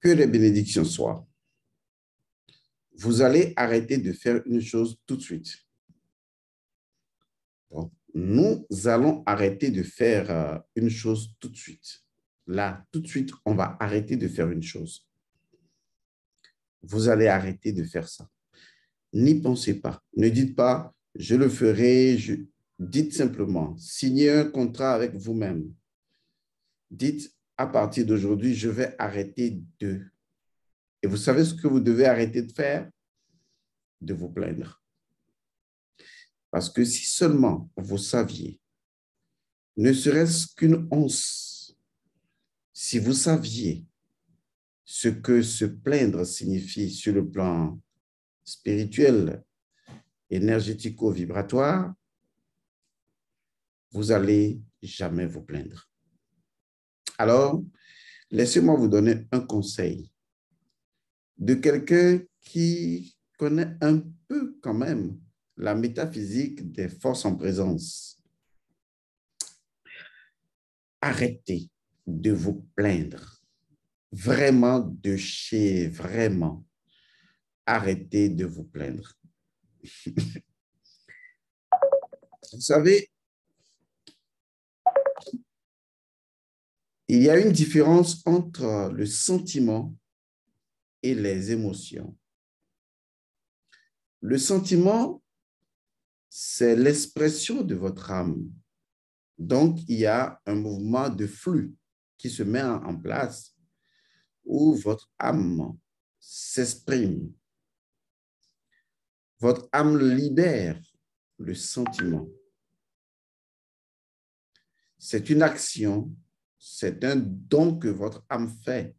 Que les bénédictions soient. Vous allez arrêter de faire une chose tout de suite. Donc, nous allons arrêter de faire une chose tout de suite. Là, tout de suite, on va arrêter de faire une chose. Vous allez arrêter de faire ça. N'y pensez pas. Ne dites pas, je le ferai. Dites simplement, signez un contrat avec vous-même. Dites, à partir d'aujourd'hui, je vais arrêter de. Et vous savez ce que vous devez arrêter de faire? De vous plaindre. Parce que si seulement vous saviez, ne serait-ce qu'une once, si vous saviez ce que se plaindre signifie sur le plan spirituel, énergético-vibratoire, vous n'allez jamais vous plaindre. Alors, laissez-moi vous donner un conseil de quelqu'un qui connaît un peu quand même la métaphysique des forces en présence. Arrêtez de vous plaindre. Vraiment de chez vraiment. Arrêtez de vous plaindre. Vous savez, il y a une différence entre le sentiment et les émotions. Le sentiment, c'est l'expression de votre âme. Donc, il y a un mouvement de flux qui se met en place où votre âme s'exprime. Votre âme libère le sentiment. C'est une action, c'est un don que votre âme fait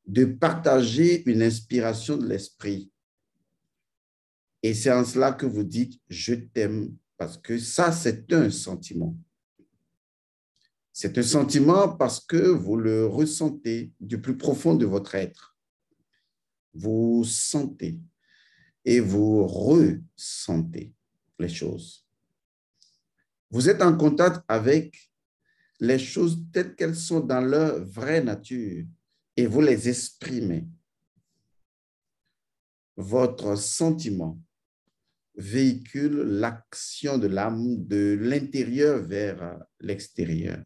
de partager une inspiration de l'esprit. Et c'est en cela que vous dites « je t'aime » parce que ça, c'est un sentiment. C'est un sentiment parce que vous le ressentez du plus profond de votre être. Vous sentez et vous ressentez les choses. Vous êtes en contact avec les choses telles qu'elles sont dans leur vraie nature et vous les exprimez. Votre sentiment véhicule l'action de l'âme de l'intérieur vers l'extérieur.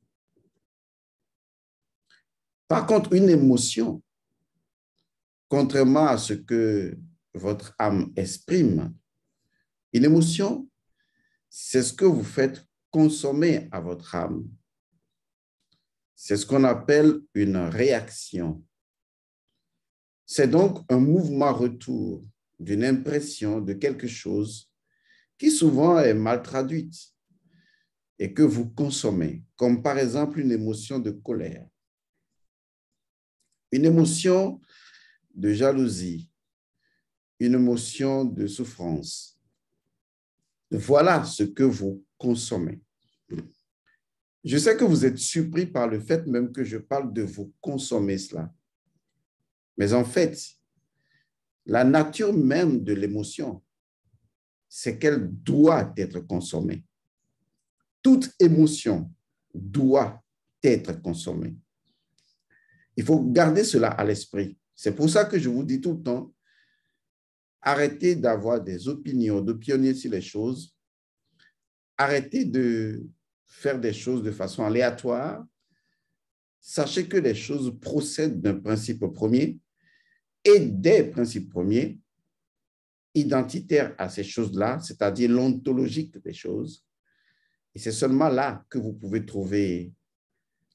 Par contre, une émotion, contrairement à ce que votre âme exprime, une émotion, c'est ce que vous faites consommer à votre âme. C'est ce qu'on appelle une réaction. C'est donc un mouvement-retour d'une impression de quelque chose qui souvent est mal traduite et que vous consommez, comme par exemple une émotion de colère, une émotion de jalousie, une émotion de souffrance. Voilà ce que vous consommez. Je sais que vous êtes surpris par le fait même que je parle de vous consommer cela. Mais en fait, la nature même de l'émotion, c'est qu'elle doit être consommée. Toute émotion doit être consommée. Il faut garder cela à l'esprit. C'est pour ça que je vous dis tout le temps, arrêtez d'avoir des opinions, d'opinionner sur les choses. Arrêtez de faire des choses de façon aléatoire. Sachez que les choses procèdent d'un principe premier et des principes premiers identitaires à ces choses-là, c'est-à-dire l'ontologique des choses. Et c'est seulement là que vous pouvez trouver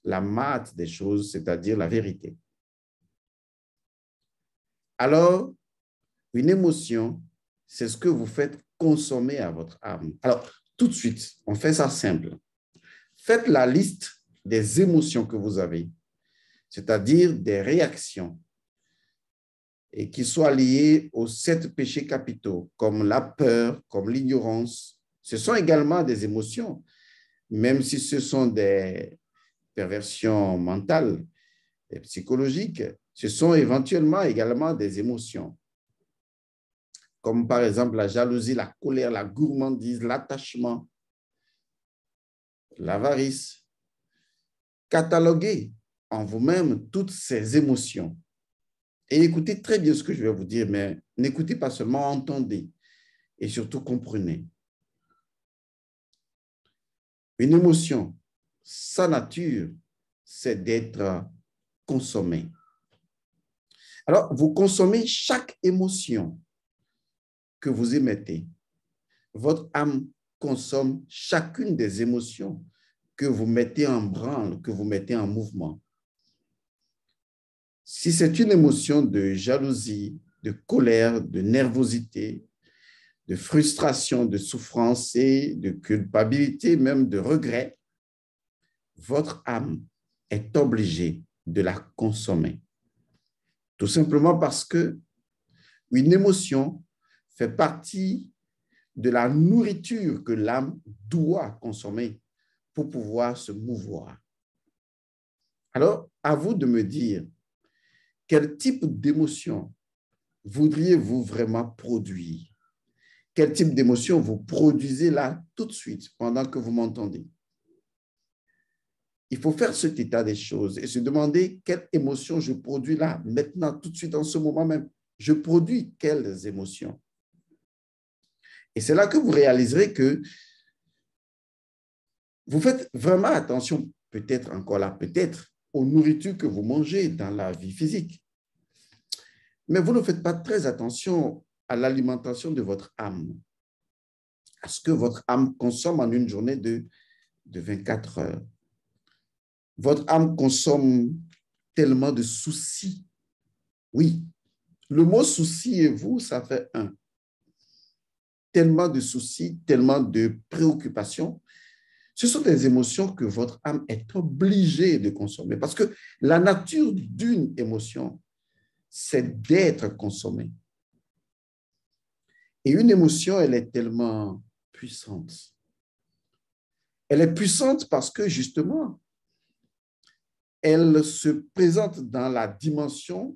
la masse des choses, c'est-à-dire la vérité. Alors, une émotion, c'est ce que vous faites consommer à votre âme. Alors, tout de suite, on fait ça simple. Faites la liste des émotions que vous avez, c'est-à-dire des réactions, et qui soient liées aux 7 péchés capitaux, comme la peur, comme l'ignorance. Ce sont également des émotions, même si ce sont des perversions mentales et psychologiques, ce sont éventuellement également des émotions, comme par exemple la jalousie, la colère, la gourmandise, l'attachement, l'avarice. Cataloguez en vous-même toutes ces émotions Et écoutez très bien ce que je vais vous dire, mais n'écoutez pas seulement, entendez et surtout comprenez. Une émotion, sa nature, c'est d'être consommée. Alors, vous consommez chaque émotion que vous émettez. Votre âme consomme chacune des émotions que vous mettez en branle, que vous mettez en mouvement. Si c'est une émotion de jalousie, de colère, de nervosité, de frustration, de souffrance et de culpabilité, même de regret, votre âme est obligée de la consommer. Tout simplement parce que une émotion fait partie de la nourriture que l'âme doit consommer pour pouvoir se mouvoir. Alors, à vous de me dire, quel type d'émotion voudriez-vous vraiment produire? Quel type d'émotion vous produisez là tout de suite pendant que vous m'entendez? Il faut faire cet état des choses et se demander quelle émotion je produis là, maintenant, tout de suite, en ce moment même. Je produis quelles émotions? Et c'est là que vous réaliserez que vous faites vraiment attention, peut-être encore là, peut-être, aux nourritures que vous mangez dans la vie physique. Mais vous ne faites pas très attention à l'alimentation de votre âme, à ce que votre âme consomme en une journée de 24 heures. Votre âme consomme tellement de soucis. Oui, le mot souci et vous, ça fait un. Tellement de soucis, tellement de préoccupations. Ce sont des émotions que votre âme est obligée de consommer parce que la nature d'une émotion, c'est d'être consommée. Et une émotion, elle est tellement puissante. Elle est puissante parce que justement, elle se présente dans la dimension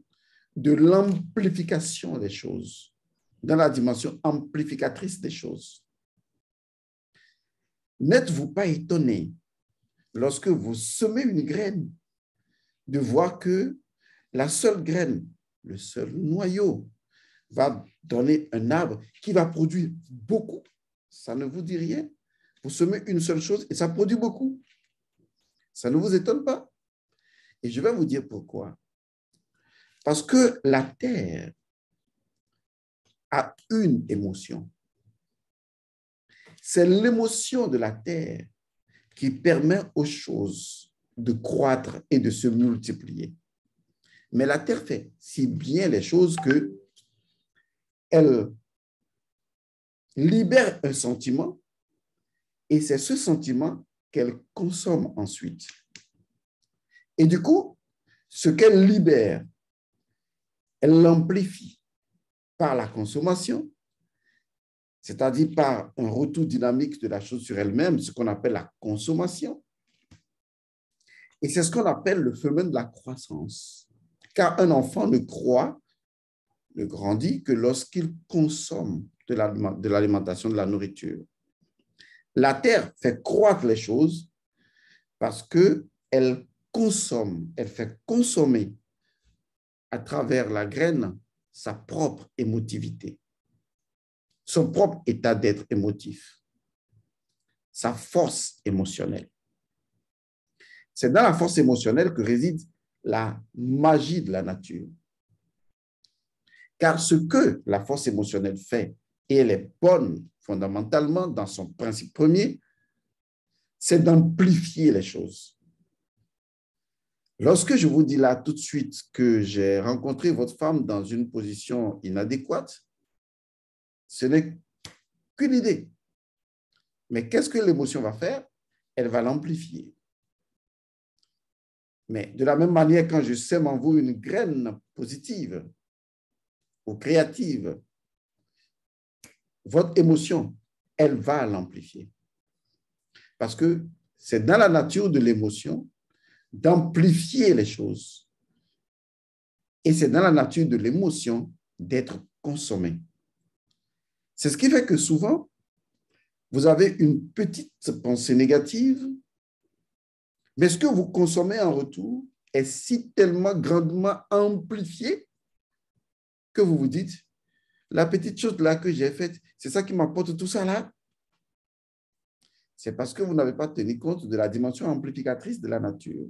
de l'amplification des choses, dans la dimension amplificatrice des choses. N'êtes-vous pas étonné lorsque vous semez une graine de voir que la seule graine, le seul noyau, va donner un arbre qui va produire beaucoup? Ça ne vous dit rien? Vous semez une seule chose et ça produit beaucoup. Ça ne vous étonne pas? Et je vais vous dire pourquoi. Parce que la terre a une émotion. C'est l'émotion de la terre qui permet aux choses de croître et de se multiplier. Mais la terre fait si bien les choses qu'elle libère un sentiment et c'est ce sentiment qu'elle consomme ensuite. Et du coup, ce qu'elle libère, elle l'amplifie par la consommation, c'est-à-dire par un retour dynamique de la chose sur elle-même, ce qu'on appelle la consommation. Et c'est ce qu'on appelle le phénomène de la croissance. Car un enfant ne croît, ne grandit que lorsqu'il consomme de l'alimentation, de la nourriture. La terre fait croître les choses parce qu'elle consomme, elle fait consommer à travers la graine sa propre émotivité, son propre état d'être émotif, sa force émotionnelle. C'est dans la force émotionnelle que réside la magie de la nature. Car ce que la force émotionnelle fait, et elle est bonne fondamentalement dans son principe premier, c'est d'amplifier les choses. Lorsque je vous dis là tout de suite que j'ai rencontré votre femme dans une position inadéquate, ce n'est qu'une idée. Mais qu'est-ce que l'émotion va faire? Elle va l'amplifier. Mais de la même manière, quand je sème en vous une graine positive ou créative, votre émotion, elle va l'amplifier. Parce que c'est dans la nature de l'émotion d'amplifier les choses. Et c'est dans la nature de l'émotion d'être consommé. C'est ce qui fait que souvent, vous avez une petite pensée négative, mais ce que vous consommez en retour est si tellement grandement amplifié que vous vous dites, la petite chose là que j'ai faite, c'est ça qui m'apporte tout ça là. C'est parce que vous n'avez pas tenu compte de la dimension amplificatrice de la nature.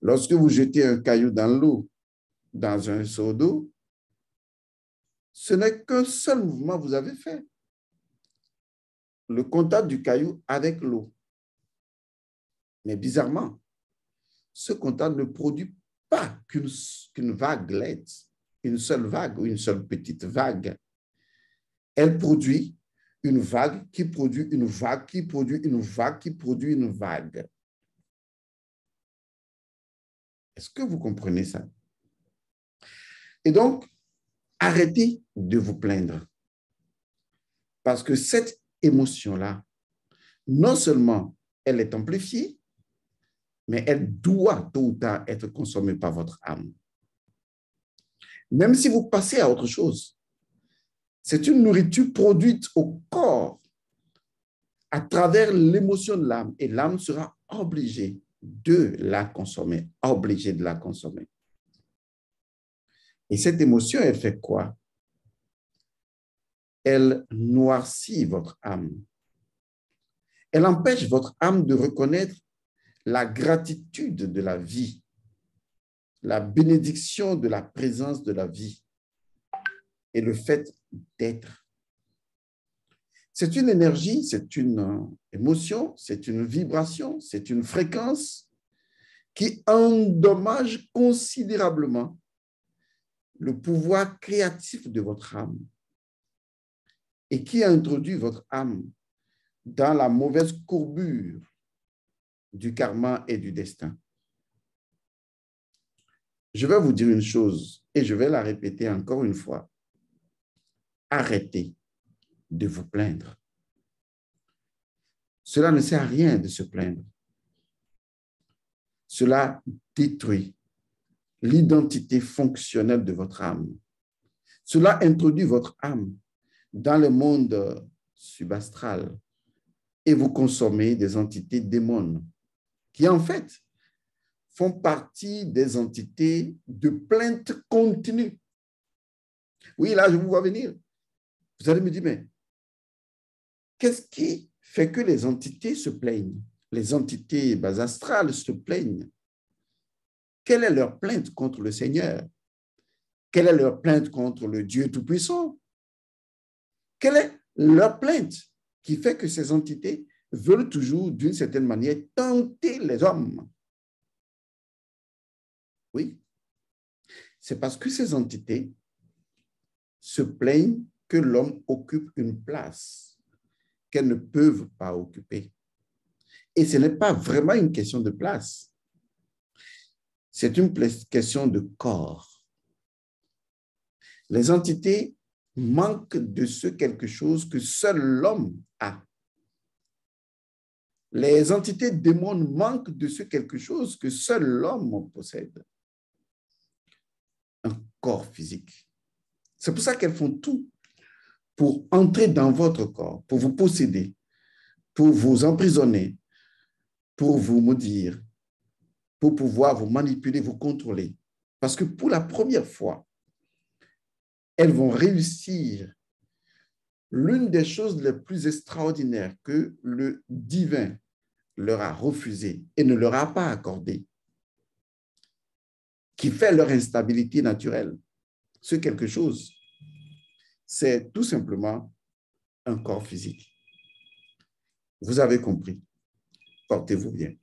Lorsque vous jetez un caillou dans l'eau, dans un seau d'eau, ce n'est qu'un seul mouvement que vous avez fait. Le contact du caillou avec l'eau. Mais bizarrement, ce contact ne produit pas qu'une vaguelette, une seule vague ou une seule petite vague. Elle produit une vague qui produit une vague qui produit une vague qui produit une vague. Est-ce que vous comprenez ça? Et donc, arrêtez de vous plaindre. Parce que cette émotion-là, non seulement elle est amplifiée, mais elle doit tôt ou tard être consommée par votre âme. Même si vous passez à autre chose, c'est une nourriture produite au corps à travers l'émotion de l'âme et l'âme sera obligée de la consommer, obligée de la consommer. Et cette émotion, elle fait quoi? Elle noircit votre âme. Elle empêche votre âme de reconnaître la gratitude de la vie, la bénédiction de la présence de la vie et le fait d'être. C'est une énergie, c'est une émotion, c'est une vibration, c'est une fréquence qui endommage considérablement le pouvoir créatif de votre âme et qui introduit votre âme dans la mauvaise courbure du karma et du destin. Je vais vous dire une chose et je vais la répéter encore une fois. Arrêtez de vous plaindre. Cela ne sert à rien de se plaindre. Cela détruit l'identité fonctionnelle de votre âme. Cela introduit votre âme dans le monde subastral et vous consommez des entités démons qui, en fait, font partie des entités de plainte continue. Oui, là, je vous vois venir. Vous allez me dire, mais qu'est-ce qui fait que les entités se plaignent? Les entités bas astrales se plaignent. Quelle est leur plainte contre le Seigneur? Quelle est leur plainte contre le Dieu Tout-Puissant? Quelle est leur plainte qui fait que ces entités veulent toujours, d'une certaine manière, tenter les hommes? Oui, c'est parce que ces entités se plaignent que l'homme occupe une place qu'elles ne peuvent pas occuper. Et ce n'est pas vraiment une question de place. C'est une question de corps. Les entités manquent de ce quelque chose que seul l'homme a. Les entités démons manquent de ce quelque chose que seul l'homme possède. Un corps physique. C'est pour ça qu'elles font tout pour entrer dans votre corps, pour vous posséder, pour vous emprisonner, pour vous maudire, pour pouvoir vous manipuler, vous contrôler. Parce que pour la première fois, elles vont réussir l'une des choses les plus extraordinaires que le divin leur a refusé et ne leur a pas accordé, qui fait leur instabilité naturelle. Ce quelque chose, c'est tout simplement un corps physique. Vous avez compris. Portez-vous bien.